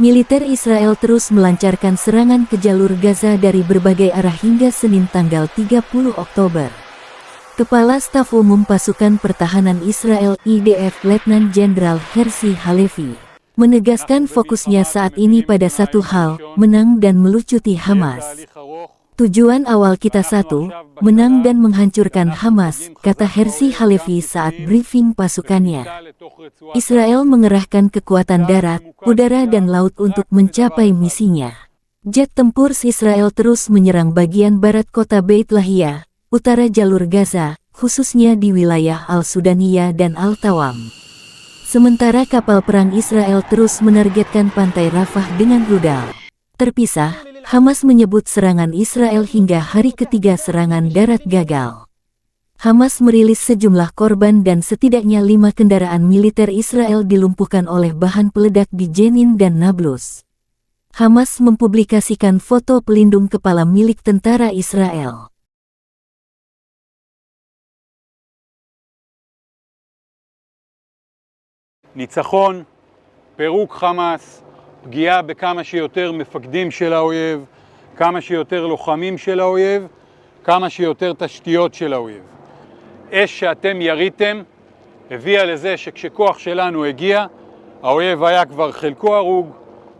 Militer Israel terus melancarkan serangan ke jalur Gaza dari berbagai arah hingga Senin tanggal 30 Oktober. Kepala Staf Umum Pasukan Pertahanan Israel (IDF) Letnan Jenderal Herzi Halevi menegaskan fokusnya saat ini pada satu hal, menang dan melucuti Hamas. Tujuan awal kita satu, menang dan menghancurkan Hamas, kata Herzi Halevi saat briefing pasukannya. Israel mengerahkan kekuatan darat, udara dan laut untuk mencapai misinya. Jet tempur Israel terus menyerang bagian barat kota Beit Lahia, utara jalur Gaza, khususnya di wilayah Al-Sudaniyah dan Al-Tawam. Sementara kapal perang Israel terus menargetkan pantai Rafah dengan rudal terpisah. Hamas menyebut serangan Israel hingga hari ketiga serangan darat gagal. Hamas merilis sejumlah korban dan setidaknya 5 kendaraan militer Israel dilumpuhkan oleh bahan peledak di Jenin dan Nablus. Hamas mempublikasikan foto pelindung kepala milik tentara Israel. ניצחון, פירוק חמאס, פגיעה בכמה שיותר מפקדים של האויב, כמה שיותר לוחמים של האויב, כמה שיותר תשתיות של האויב. אש שאתם יריתם הביאה לזה שכשכוח שלנו הגיע, האויב היה כבר חלקו הרוג,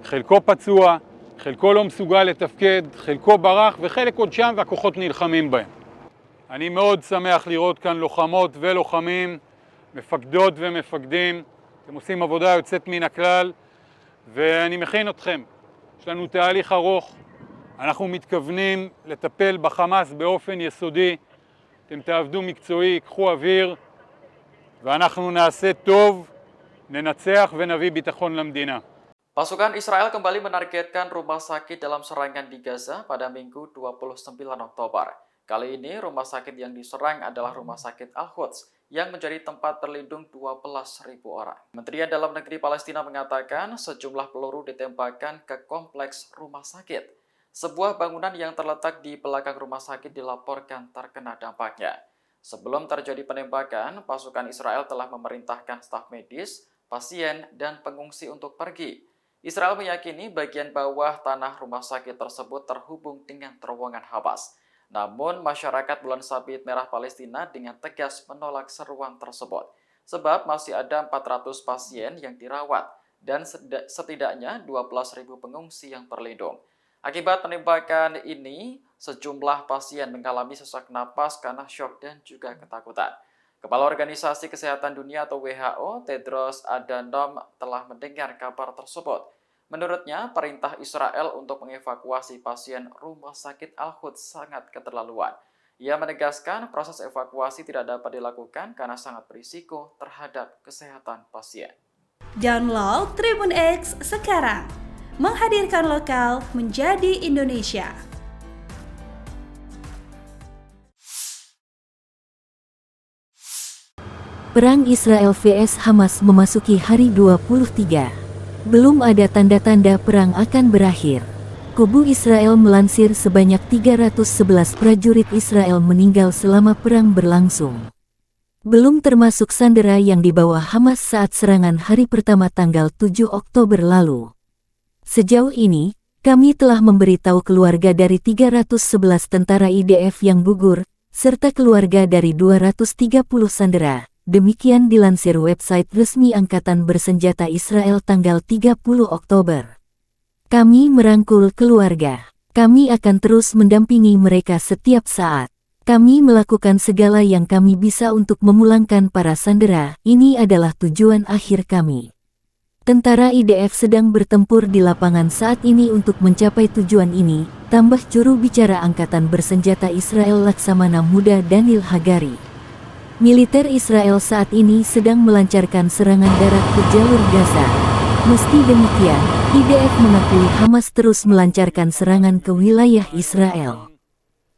חלקו פצוע, חלקו לא מסוגל לתפקד, חלקו ברח וחלק עוד שם והכוחות נלחמים בהם. אני מאוד שמח לראות כאן לוחמות ולוחמים, מפקדות ומפקדים. אתם עושים עבודה יוצאת מן הכלל, ואני מכין אתכם. יש לנו תהליך ארוך, אנחנו מתכוונים לטפל בחמאס באופן יסודי. אתם תעבדו מקצועי, קחו אוויר, ואנחנו נעשה טוב, ננצח ונביא ביטחון למדינה. Pasukan Israel kembali menargetkan rumah sakit dalam serangan di Gaza pada Minggu 29 Oktober. Kali ini rumah sakit yang diserang adalah rumah sakit Al-Quds yang menjadi tempat berlindung 12.000 orang. Menteri Dalam Negeri Palestina mengatakan sejumlah peluru ditembakkan ke kompleks rumah sakit. Sebuah bangunan yang terletak di belakang rumah sakit dilaporkan terkena dampaknya. Sebelum terjadi penembakan, pasukan Israel telah memerintahkan staf medis, pasien, dan pengungsi untuk pergi. Israel meyakini bagian bawah tanah rumah sakit tersebut terhubung dengan terowongan Hamas. Namun, masyarakat Bulan Sabit Merah Palestina dengan tegas menolak seruan tersebut. Sebab masih ada 400 pasien yang dirawat dan setidaknya 12.000 pengungsi yang berlindung. Akibat penembakan ini, sejumlah pasien mengalami sesak napas karena syok dan juga ketakutan. Kepala Organisasi Kesehatan Dunia atau WHO, Tedros Adhanom telah mendengar kabar tersebut. Menurutnya, perintah Israel untuk mengevakuasi pasien rumah sakit Al-Quds sangat keterlaluan. Ia menegaskan proses evakuasi tidak dapat dilakukan karena sangat berisiko terhadap kesehatan pasien. Download Tribun X sekarang, menghadirkan lokal menjadi Indonesia. Perang Israel vs Hamas memasuki hari 23. Belum ada tanda-tanda perang akan berakhir. Kubu Israel melansir sebanyak 311 prajurit Israel meninggal selama perang berlangsung. Belum termasuk sandera yang dibawa Hamas saat serangan hari pertama tanggal 7 Oktober lalu. Sejauh ini, kami telah memberitahu keluarga dari 311 tentara IDF yang gugur, serta keluarga dari 230 sandera. Demikian dilansir website resmi Angkatan Bersenjata Israel tanggal 30 Oktober. Kami merangkul keluarga. Kami akan terus mendampingi mereka setiap saat. Kami melakukan segala yang kami bisa untuk memulangkan para sandera. Ini adalah tujuan akhir kami. Tentara IDF sedang bertempur di lapangan saat ini untuk mencapai tujuan ini, tambah juru bicara Angkatan Bersenjata Israel Laksamana Muda Daniel Hagari. Militer Israel saat ini sedang melancarkan serangan darat ke jalur Gaza. Meski demikian, IDF mengakui Hamas terus melancarkan serangan ke wilayah Israel.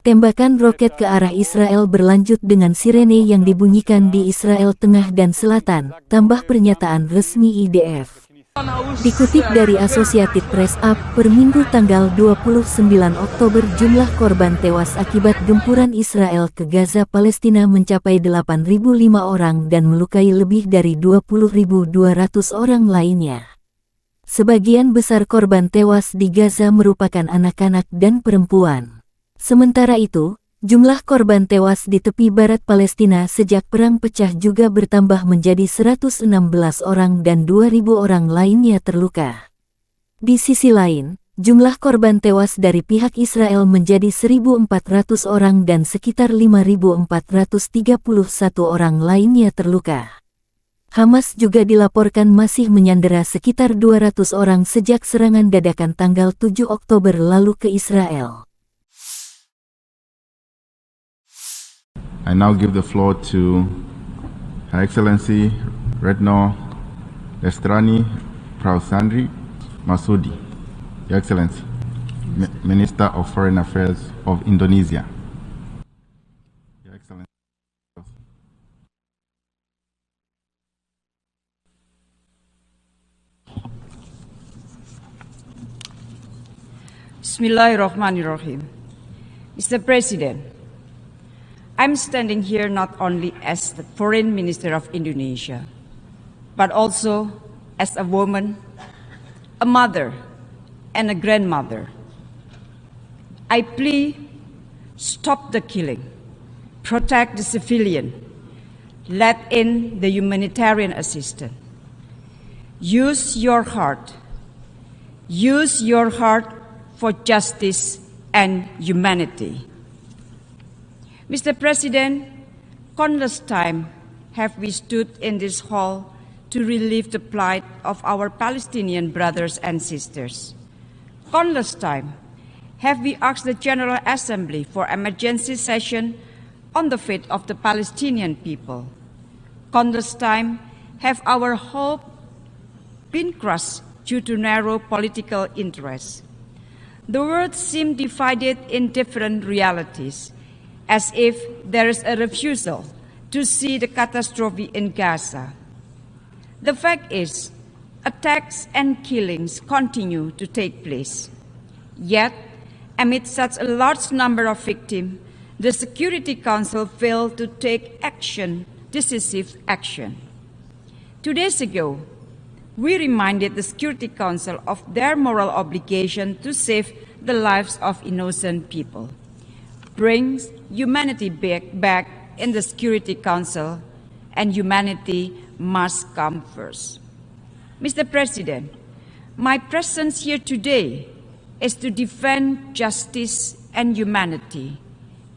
Tembakan roket ke arah Israel berlanjut dengan sirene yang dibunyikan di Israel Tengah dan Selatan, tambah pernyataan resmi IDF. Dikutip dari Associated Press per Minggu tanggal 29 Oktober jumlah korban tewas akibat gempuran Israel ke Gaza Palestina mencapai 8.005 orang dan melukai lebih dari 20.200 orang lainnya. Sebagian besar korban tewas di Gaza merupakan anak-anak dan perempuan. Sementara itu, jumlah korban tewas di tepi barat Palestina sejak perang pecah juga bertambah menjadi 116 orang dan 2.000 orang lainnya terluka. Di sisi lain, jumlah korban tewas dari pihak Israel menjadi 1.400 orang dan sekitar 5.431 orang lainnya terluka. Hamas juga dilaporkan masih menyandera sekitar 200 orang sejak serangan dadakan tanggal 7 Oktober lalu ke Israel. I now give the floor to Her Excellency Retno Lestrani Prausandri Masudi, Your Excellency, Minister of Foreign Affairs of Indonesia. Your Excellency. Bismillahirrahmanirrahim. Mr. President, I'm standing here not only as the Foreign Minister of Indonesia, but also as a woman, a mother, and a grandmother. I plea, stop the killing, protect the civilian, let in the humanitarian assistance. Use your heart for justice and humanity. Mr. President, countless times have we stood in this hall to relieve the plight of our Palestinian brothers and sisters. Countless times have we asked the General Assembly for emergency session on the fate of the Palestinian people. Countless times have our hope been crushed due to narrow political interests. The world seems divided in different realities, as if there is a refusal to see the catastrophe in Gaza. The fact is, attacks and killings continue to take place. Yet, amid such a large number of victims, the Security Council failed to take decisive action. 2 days ago, we reminded the Security Council of their moral obligation to save the lives of innocent people. Brings humanity back in the Security Council, and humanity must come first. Mr. President, my presence here today is to defend justice and humanity.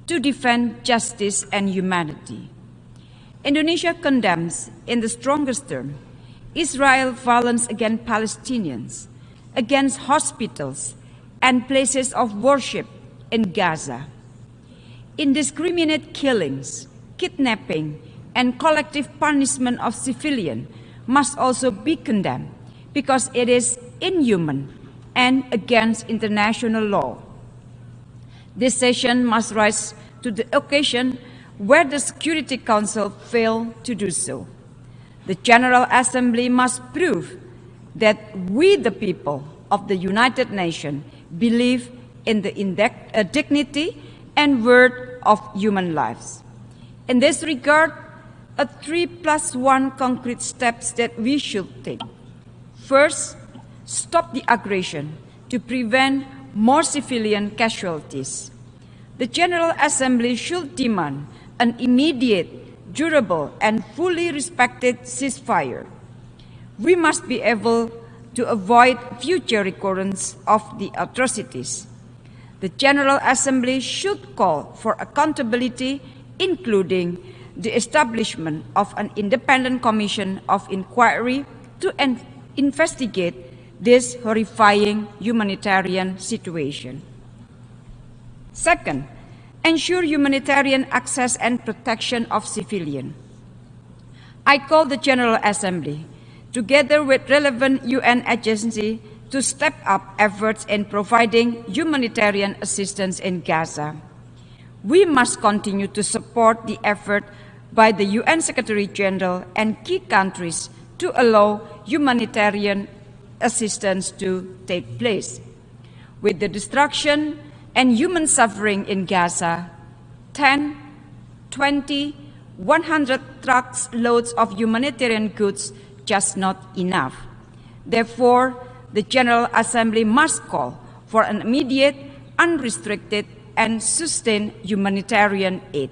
To defend justice and humanity. Indonesia condemns, in the strongest term, Israel's violence against Palestinians, against hospitals and places of worship in Gaza. Indiscriminate killings, kidnapping, and collective punishment of civilians must also be condemned because it is inhuman and against international law. This session must rise to the occasion where the Security Council failed to do so. The General Assembly must prove that we, the people of the United Nations, believe in the dignity and worth of human lives. In this regard, 3+1 concrete steps that we should take. First, stop the aggression to prevent more civilian casualties. The General Assembly should demand an immediate, durable, and fully respected ceasefire. We must be able to avoid future recurrence of the atrocities. The General Assembly should call for accountability, including the establishment of an independent commission of inquiry to investigate this horrifying humanitarian situation. Second, ensure humanitarian access and protection of civilians. I call the General Assembly, together with relevant UN agencies, to step up efforts in providing humanitarian assistance in Gaza. We must continue to support the effort by the UN Secretary-General and key countries to allow humanitarian assistance to take place. With the destruction and human suffering in Gaza, 10, 20, 100 trucks loads of humanitarian goods just not enough. Therefore, the General Assembly must call for an immediate, unrestricted, and sustained humanitarian aid.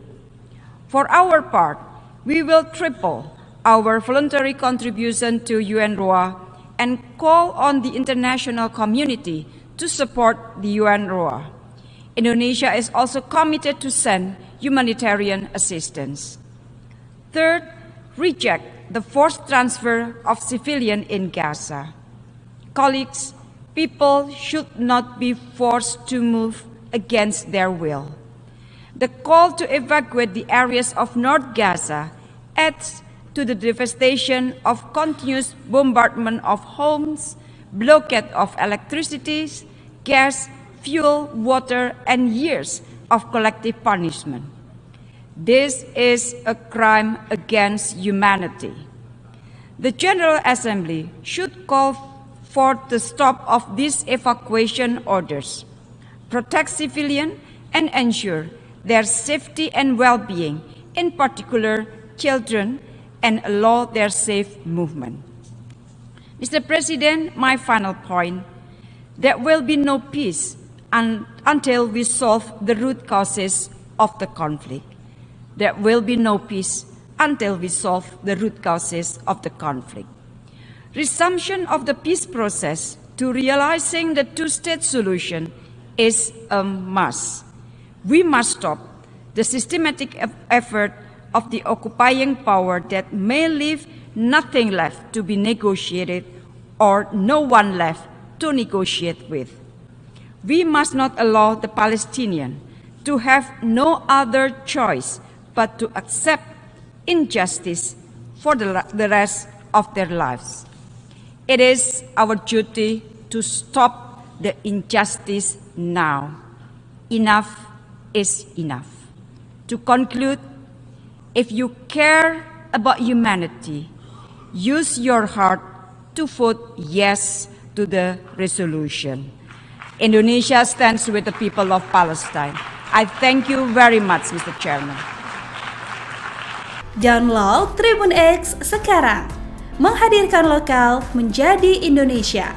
For our part, we will triple our voluntary contribution to UNRWA and call on the international community to support the UNRWA. Indonesia is also committed to send humanitarian assistance. Third, reject the forced transfer of civilians in Gaza. Colleagues, people should not be forced to move against their will. The call to evacuate the areas of North Gaza adds to the devastation of continuous bombardment of homes, blockade of electricity, gas, fuel, water, and years of collective punishment. This is a crime against humanity. The General Assembly should call for the stop of these evacuation orders, protect civilians, and ensure their safety and well-being, in particular children, and allow their safe movement. Mr. President, my final point, there will be no peace until we solve the root causes of the conflict. There will be no peace until we solve the root causes of the conflict. Resumption of the peace process to realizing the two-state solution is a must. We must stop the systematic effort of the occupying power that may leave nothing left to be negotiated or no one left to negotiate with. We must not allow the Palestinians to have no other choice but to accept injustice for the rest of their lives. It is our duty to stop the injustice now. Enough is enough. To conclude, if you care about humanity, use your heart to vote yes to the resolution. Indonesia stands with the people of Palestine. I thank you very much, Mr. Chairman. Download Tribun X sekarang, menghadirkan lokal menjadi Indonesia.